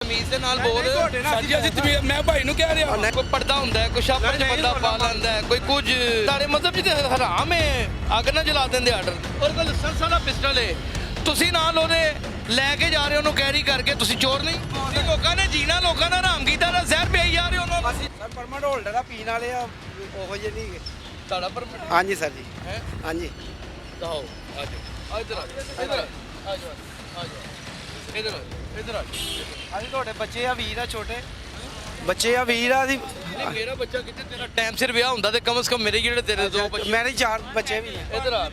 ਤਮੀਜ਼ ਦੇ ਨਾਲ ਬੋਲ। ਸਾਜੀ ਅਸੀਂ ਤਮੀਜ਼ ਮੈਂ ਭਾਈ ਨੂੰ ਕਹਿ ਰਿਹਾ ਕੋਈ ਪਰਦਾ ਹੁੰਦਾ ਹੈ, ਕੋਈ ਛਾਪਰ ਚ ਬੰਦਾ ਪਾ ਲੈਂਦਾ ਹੈ, ਕੋਈ ਕੁਝ ਤੁਹਾਡੇ ਮਤਲਬ ਚ ਤੇ ਹਰਾਮ ਹੈ। ਅੱਗ ਨਾ ਜਲਾ ਦਿੰਦੇ ਆਰਡਰ ਔਰ ਕੋਈ ਲਾਇਸੈਂਸ ਵਾਲਾ ਪਿਸਟਲ ਹੈ, ਤੁਸੀਂ ਨਾਲ ਉਹਦੇ ਲੈ ਕੇ ਜਾ ਰਹੇ ਹੋ ਉਹਨੂੰ ਕੈਰੀ ਕਰਕੇ। ਤੁਸੀਂ ਚੋਰ ਨਹੀਂ? ਤੁਸੀਂ ਲੋਕਾਂ ਨੇ ਜੀਣਾ ਲੋਕਾਂ ਦਾ ਹਰਾਮ ਕੀਤਾ ਤਾਂ ਜ਼ਹਿਰ ਪਿਆਈ ਜਾ ਰਹੇ ਹੋ ਉਹਨਾਂ ਨੂੰ। ਅਸੀਂ ਸਰ ਪਰਮਿਟ ਹੋਲਡਰ ਆ, ਪੀਣ ਵਾਲੇ ਆ ਉਹੋ ਜਿਹੇ ਨਹੀਂ ਹੈਗੇ। ਤੁਹਾਡਾ ਪਰਮਿਟ ਹਾਂਜੀ ਸਰ ਜੀ, ਹੈ? ਹਾਂਜੀ। ਆਓ ਆ ਜਾਓ, ਇੱਧਰ ਆ ਜਾਓ, ਇੱਧਰ ਆ ਜਾਓ, ਆ ਜਾਓ, ਇੱਧਰ ਆ, ਇੱਧਰ ਆ। ਅਸੀਂ ਤੁਹਾਡੇ ਬੱਚੇ ਆ, ਵੀਰ ਆ ਛੋਟੇ ਬੱਚੇ ਆ, ਵੀਰ ਆ। ਅਸੀਂ ਨਹੀਂ ਮੇਰਾ ਬੱਚਾ ਕਿਤੇ ਤੇਰਾ ਟਾਈਮ ਸਿਰ ਵਿਆਹ ਹੁੰਦਾ ਤੇ ਕਮ ਸੇ ਕਮ ਮੇਰੇ ਜਿਹੜੇ ਤੇਰੇ ਦੋ ਬੱਚੇ। ਮੇਰੇ 4 ਬੱਚੇ ਵੀ ਆ। ਇੱਧਰ ਆ,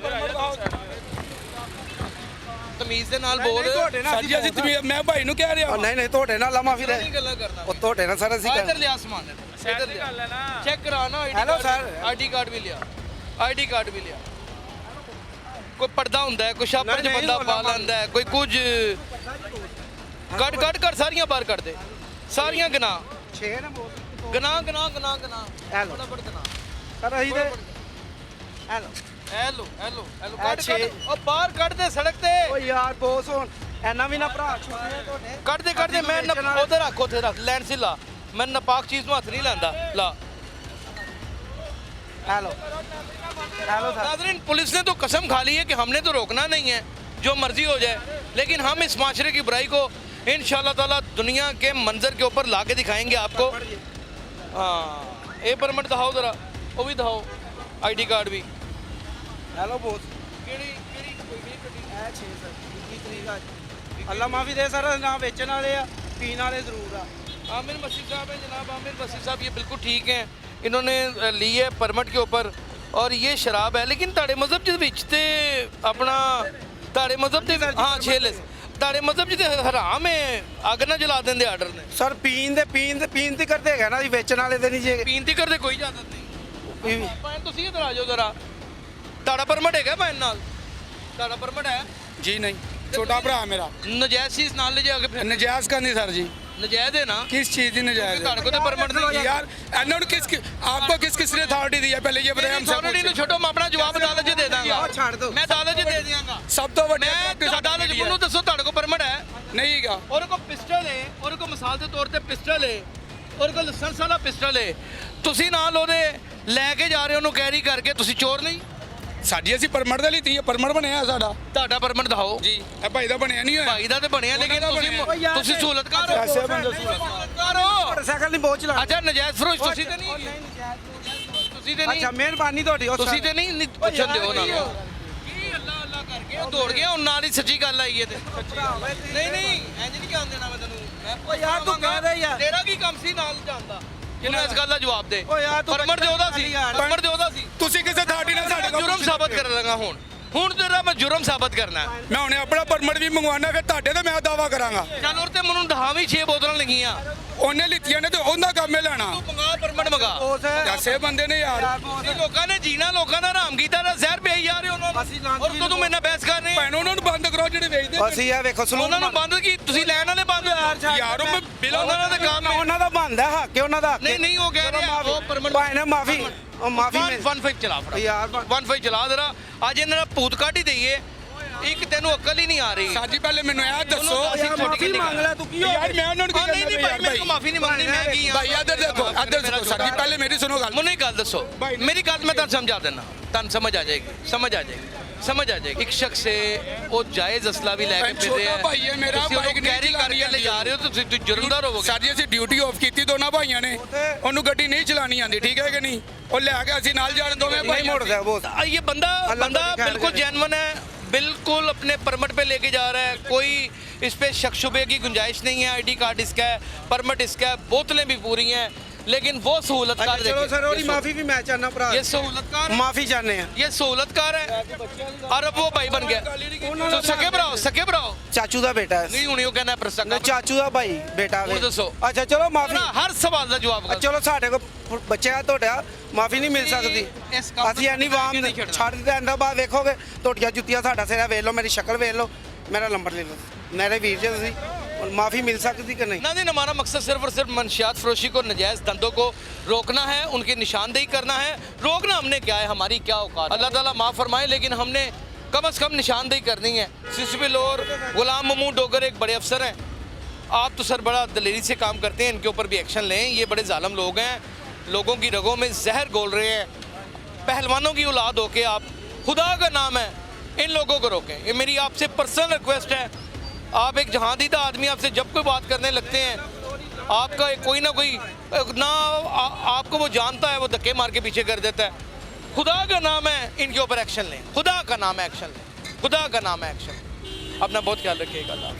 ਤਮੀਜ਼ ਦੇ ਨਾਲ ਬੋਲ। ਸਾਜੀ ਅਸੀਂ ਤਮੀਜ਼ ਮੈਂ ਭਾਈ ਨੂੰ ਕਹਿ ਰਿਹਾ ਨਹੀਂ ਨਹੀਂ ਤੁਹਾਡੇ ਨਾਲ ਮਾਫੀ ਦੇ ਨਹੀਂ ਗੱਲਾਂ ਕਰਨਾ। ਉਹ ਤੁਹਾਡੇ ਨਾਲ ਸਰ ਅਸੀਂ ਇੱਧਰ ਲਿਆ ਸਮਾਨ ਇੱਧਰ ਲਿਆ, ਚੈੱਕ ਕਰਾ ਨਾ। ਹੈਲੋ ਸਰ, ਆਈਡੀ ਕਾਰਡ ਵੀ ਲਿਆ, ਆਈਡੀ ਕਾਰਡ ਵੀ ਲਿਆ। ਕੋਈ ਪਰਦਾ ਹੁੰਦਾ ਹੈ, ਕੋਈ ਛਾਪਰ ਚ ਬੰਦਾ ਪਾ ਲੈਂਦਾ ਹੈ, ਕੋਈ ਕੁਝ ਕੱਢ ਸਾਰੀਆਂ ਬਾਹਰ ਕੱਢ ਦੇ, ਸਾਰੀਆਂ ਗਨਾ 6 ਨਾ ਬੋਲ ਗਨਾ ਗਨਾ ਗਨਾ ਗਨਾ ਹੈਲੋ ਫਟਾਫਟ ਗਨਾ। ਸਰ ਅਸੀਂ ਤੇ ਹੈਲੋ ਹੈਲੋ ਹੈਲੋ ਹੈਲੋ ਇਹ ਕੱਢ ਛੇ। ਉਹ ਬਾਹਰ ਕੱਢ ਦੇ ਸੜਕ ਤੇ। ਓ ਯਾਰ ਬੋਸ ਹੁਣ ਐਨਾ ਵੀ ਨਾ ਭਰਾ ਛੋਟੇ ਤੁਹਾਡੇ ਕੱਢ ਦੇ ਮੈਂ ਉਧਰ ਰੱਖ, ਉੱਥੇ ਰੱਖ ਲੈਂਡ ਸੀ ਲਾ। ਮੈਂ ਨਾਪਾਕ ਚੀਜ਼ ਨੂੰ ਹੱਥ ਨਹੀਂ ਲਾਂਦਾ ਲਾ। Hello hello sir. नाज़रीन, पुलिस ने तो कसम खा ली है कि हमने तो रोकना नहीं है, जो मर्जी हो जाए, लेकिन हम इस माशरे की बुराई को इंशाअल्लाह ताला दुनिया के मंजर के ऊपर ला के दिखाएंगे आपको। हाँ ये परमिट दिखाओ ज़रा, वो भी दिखाओ, आईडी कार्ड भी। हेलो बोस अल्लाह माफी दे सर, ना बेचने वाले आ, पीने वाले जरूर आ। आमिर मसीह साहब हैं जनाब, आमिर मसीह साहब ये बिल्कुल ठीक हैं, इन्होंने ली है परमिट के ऊपर और ये शराब है। लेकिन ताड़े मजहब के विच ते अपना ताड़े मजहब के हाँ छेले ताड़े मजहब के हराम है, अग ना जला देंगे आर्डर ने। सर पीन दी करते है ना जी, बेचने वाले ते नहीं जे पीनती करते कोई इजाजत नहीं। भैन तुसी इधर आ जाओ जरा, ताड़ा परमिट है भैन नाल, ताड़ा परमिट है जी नहीं, छोटा भरा मेरा नजायज चीज नाल ले जाके फिर नजायज का नहीं सर जी। नजायज है ना, किस चीज की नजायज ताड़े को तो परमिट नहीं यार इन्होंने आपको किस ने अथॉरिटी दी है पहले ये बताएं हम अथॉरिटी ने छोड़ो, मैं अपना जवाब अदालत च दे दांगा, छाड़ दो। मैं अदालत च दे दियांगा। सब तो बड़े मैं अदालत च ਮੈਨੂੰ ਦੱਸੋ ਤੁਹਾਡੇ ਕੋਲ ਪਰਮਿਟ ਹੈ? नहीं का ਉਹਦੇ ਕੋਲ ਪਿਸਟਲ ਹੈ, ਉਹਦੇ ਕੋਲ ਮਿਸਾਲ ਦੇ ਤੌਰ ਤੇ ਪਿਸਟਲ ਹੈ, ਉਹਦੇ ਕੋਲ ਲਾਇਸੈਂਸ ਵਾਲਾ ਪਿਸਟਲ ਹੈ, ਤੁਸੀਂ ਨਾਲ ਉਹਦੇ ਲੈ ਕੇ ਜਾ ਰਹੇ ਹੋ ਉਹਨੂੰ ਕੈਰੀ ਕਰਕੇ। ਤੁਸੀਂ ਚੋਰ ਨਹੀਂ? ਸਾਡੀ ਅਸੀਂ ਪਰਮਿਟ ਦੇ ਲਈ ਤੀ ਪਰਮਿਟ ਬਣਿਆ ਸਾਡਾ। ਤੁਹਾਡਾ ਪਰਮਿਟ ਦਿਖਾਓ ਜੀ ਇਹ ਭਾਈ ਦਾ ਬਣਿਆ ਨਹੀਂ ਹੋਇਆ। ਭਾਈ ਦਾ ਤੇ ਬਣਿਆ, ਲੇਕਿਨ ਤੁਸੀਂ ਸਹੂਲਤਕਾਰ ਹੋ। ਐਸੇ ਬੰਦੇ ਸਹੂਲਤਕਾਰ ਹੋ। मोटरसाइकिल नहीं बहुत चला। ਅੱਛਾ ਨਜਾਇਜ਼ ਫਰੋਸ਼ ਤੁਸੀਂ ਤੇ ਨਹੀਂ, ਤੁਸੀਂ ਤੇ ਨਹੀਂ, अच्छा मेहरबानी ਤੁਹਾਡੀ। ਤੁਸੀਂ ਤੇ ਨਹੀਂ ਪੁੱਛਣ ਦਿਓ ਉਹਨਾਂ ਨੂੰ ਕੀ ਅੱਲਾ ਅੱਲਾ ਕਰਕੇ ਉਹ ਦੌੜ ਗਿਆ। ਉਹਨਾਂ ਦੀ ਸੱਚੀ ਗੱਲ ਆਈ ਹੈ ਤੇ ਨਹੀਂ ਨਹੀਂ ਇੰਜ ਨਹੀਂ ਜਾਣ ਦੇਣਾ ਮੈਂ ਤੈਨੂੰ। ਓ ਯਾਰ ਤੂੰ ਕਹਿ ਦੇ ਯਾਰ, ਤੇਰਾ ਕੀ ਕੰਮ ਸੀ ਨਾਲ ਜਾਂਦਾ? ਕਿਹਨੂੰ ਇਸ ਗੱਲ ਦਾ ਜਵਾਬ ਦੇ। ਓ ਯਾਰ ਤੂੰ ਪਰਮਿਟ ਦੇ ਉਹਦਾ ਸੀ, ਪਰਮਿਟ ਦੇ ਉਹਦਾ ਸੀ। ਤੁਸੀਂ ਕਿਸੇ ਅਥਾਰਟੀ ਨਾਲ ਸਾਡੇ ਕੋਲ ਜੁਰਮ ਸਾਬਤ ਕਰ ਲਾਂਗਾ ਹੁਣ ਤੇਰਾ ਮੈਂ ਜੁਰਮ ਸਾਬਤ ਕਰਨਾ ਹੈ। ਮੈਂ ਹੁਣੇ ਆਪਣਾ ਪਰਮਿਟ ਵੀ ਮੰਗਵਾਉਣਾ, ਫਿਰ ਤੁਹਾਡੇ ਤੇ ਮੈਂ ਦਾਵਾ ਕਰਾਂਗਾ। ਚੱਲ ਉਹ ਤੇ ਮੈਨੂੰ ਦਹਾਵੀਂ 6 ਬੋਤਲਾਂ ਲੱਗੀਆਂ, ਉਹਨੇ ਲਿੱਤੀਆਂ ਨੇ ਤੇ ਉਹਦਾ ਕੰਮ ਹੈ ਲੈਣਾ। ਤੂੰ ਮੰਗਾ ਪਰਮਿਟ ਮੰਗਾ। ਬੋਸ ਐਸੇ ਬੰਦੇ ਨੇ ਯਾਰ ਤੁਸੀਂ ਲੋਕਾਂ ਨੇ ਜੀਣਾ ਲੋਕਾਂ ਦਾ ਹਰਾਮ ਕੀਤਾ ਤਾਂ ਜ਼ਹਿਰ ਪਿਆਈ ਜਾ ਰਹੇ ਹੋ ਉਹਨਾਂ ਅਸੀਂ ਨੂੰ। ਔਰ ਤੂੰ ਮੇਰੇ ਨਾਲ ਬਹਿਸ ਕਰ ਰਹੇ ਭੈਣ ਉਹਨਾਂ ਨੂੰ ਬੰਦ ਕਰੋ ਜਿਹੜੇ ਵੇਚਦੇ ਅਸੀਂ ਆ ਵੇਖੋ ਸਲੂਨ ਉਹਨਾਂ ਨੂੰ ਬੰਦ ਕੀ ਤੁਸੀਂ ਲੈਣ ਵਾਲੇ ਬੰਦ ਯਾਰ ਉਹ ਬਿਲ ਉਹਨਾਂ ਦਾ ਕੰਮ ਹੈ। ਉਹਨਾਂ ਦਾ ਬੰਦਾ ਹੱਕ ਹੈ ਉਹਨਾਂ ਦਾ। ਨਹੀਂ ਉਹ ਕਹਿ ਰਿਹਾ ਉਹ ਪਰਮਿਟ ਭਾਈ ਨੇ ਮਾਫੀ ਉਹ ਮਾਫੀ 15 ਚਲਾ ਫੜਾ ਯਾਰ 15 ਚਲਾ ਜਰਾ। ਅੱਜ ਇਹਨਾਂ ਦਾ ਭੂਤ ਕੱਢ ਹੀ ਦਈਏ। ਇੱਕ ਤੈਨੂੰ ਅਕਲ ਹੀ ਨਹੀਂ ਆ ਰਹੀ। ਸਾਜੀ ਪਹਿਲੇ ਮੈਨੂੰ ਇਹ ਦੱਸੋ ਯਾਰ ਮਾਫੀ ਮੰਗ ਲੈ ਤੂੰ ਕੀ ਹੋ ਯਾਰ ਮੈਂ ਉਹਨਾਂ ਨੂੰ ਕੀ ਨਹੀਂ ਭਾਈ ਮੈਂ ਮਾਫੀ ਨਹੀਂ ਮੰਗਣੀ, ਮੈਂ ਕੀ ਭਾਈ ਇੱਧਰ ਦੇਖੋ ਸਾਡੀ ਪਹਿਲੇ ਮੇਰੀ ਸੁਣੋ ਗੱਲ। ਮੈਨੂੰ ਇੱਕ ਗੱਲ ਦੱਸੋ, ਮੇਰੀ ਗੱਲ ਮੈਂ ਤੁਹਾਨੂੰ ਸਮਝਾ ਦਿੰਦਾ, ਤੁਹਾਨੂੰ ਸਮਝ ਆ ਜਾਏਗੀ, ਸਮਝ ਆ ਜਾਏਗੀ। ਇੱਕ ਸ਼ਖਸ ਹੈ ਉਹ ਜਾਇਜ਼ ਅਸਲਾ ਵੀ ਲੈ ਕੇ ਫਿਰਦੇ ਛੋਟਾ ਭਾਈ ਹੈ ਮੇਰਾ, ਤੁਸੀਂ ਉਹਨੂੰ ਬਾਈਕ ਕੈਰੀ ਕਰਕੇ ਲੈ ਜਾ ਰਹੇ ਹੋ, ਤੁਸੀਂ ਜੁਰਮਦਾਰ ਹੋਵੋਗੇ। ਸਾਡੀ ਅਸੀਂ ਡਿਊਟੀ ਆਫ ਕੀਤੀ ਦੋਨਾਂ ਭਾਈਆਂ ਨੇ, ਉਹਨੂੰ ਗੱਡੀ ਨਹੀਂ ਚਲਾਣੀ ਆਂਦੀ, ਠੀਕ ਹੈ ਕਿ ਨਹੀਂ? ਉਹ ਲੈ ਕੇ ਅਸੀਂ ਨਾਲ ਜਾਣ ਦੋਵੇਂ ਭਾਈ नहीं मोड़ दे बोस। ये बंदा बिल्कुल जेन्युइन है, बिल्कुल अपने परमिट पे लेके जा रहा है, कोई इस पे शक शुबे की गुंजाइश नहीं है। आईडी कार्ड इसका है, परमिट इसका है, बोतलें भी पूरी हैं, लेकिन वो सहूलतकार चलो सर और माफी भी मैं चाहना भरा, ये सहूलतकार है, माफी चाहने हैं। ये सहूलतकार है और अब वो भाई बन गया। तो सके भराओ चाचू ਦਾ ਬੇਟਾ ਹੈ। नहीं होनी वो कहना है प्रसंग ਨਹੀਂ ਚਾਚੂ ਦਾ ਭਾਈ ਬੇਟਾ ਵੇ। ਹੁਣ ਦੱਸੋ। ਅੱਛਾ ਚਲੋ ਮਾਫੀ, हर सवाल का जवाब कर। ਚਲੋ ਸਾਡੇ ਕੋਲ ਬੱਚਾ ਤੁਹਾਡਾ ਮਾਫੀ ਨਹੀਂ ਮਿਲ ਸਕਦੀ। ਇਸ ਕੰਮ ਅਸੀਂ ਐਨੀ ਨੂੰ ਵਾਮ ਨਹੀਂ ਛੱਡਣਾ। ਛੱਡ ਦੇ ਅੰਦਰ ਬਾਅਦ ਵੇਖੋਗੇ ਤੁਹਾਡੀਆਂ ਜੁੱਤੀਆਂ ਸਾਡਾ ਸਿਰਾ ਵੇਖ ਲਓ, ਮੇਰੀ ਸ਼ਕਲ ਵੇਖ ਲਓ, ਮੇਰਾ ਨੰਬਰ ਲੈ ਲਓ, ਮੇਰੇ ਵੀਰ ਜੀ ਤੁਸੀਂ माफी मिल सकती कि नहीं? नाज़रीन, हमारा मकसद सिर्फ और सिर्फ मंशियात फरोशी को, नजायज़ धंधों को रोकना है, उनकी निशानदेही करना है। रोकना हमने क्या है, हमारी क्या औकात। अल्लाह ताला माफ़ फरमाए, लेकिन हमने कम से कम निशानदेही करनी है। सिसबिल और गुलाम महमूद डोगर एक बड़े अफसर हैं, आप तो सर बड़ा दलेरी से काम करते हैं, इनके ऊपर भी एक्शन लें। ये बड़े जालिम लोग हैं, लोगों की रगों में जहर घोल रहे हैं। पहलवानों की औलाद होके आप, खुदा का नाम है, इन लोगों को रोकें। ये मेरी आपसे पर्सनल रिक्वेस्ट है। आप एक जहांदीदा आदमी, आपसे जब कोई बात करने लगते हैं आपका कोई ना कोई ना आपको वो जानता है, वो धक्के मार के पीछे कर देता है। खुदा का नाम है, इनके ऊपर एक्शन लें। खुदा का नाम है, एक्शन लें। खुदा का नाम है, एक्शन। अपना बहुत ख्याल रखिएगा।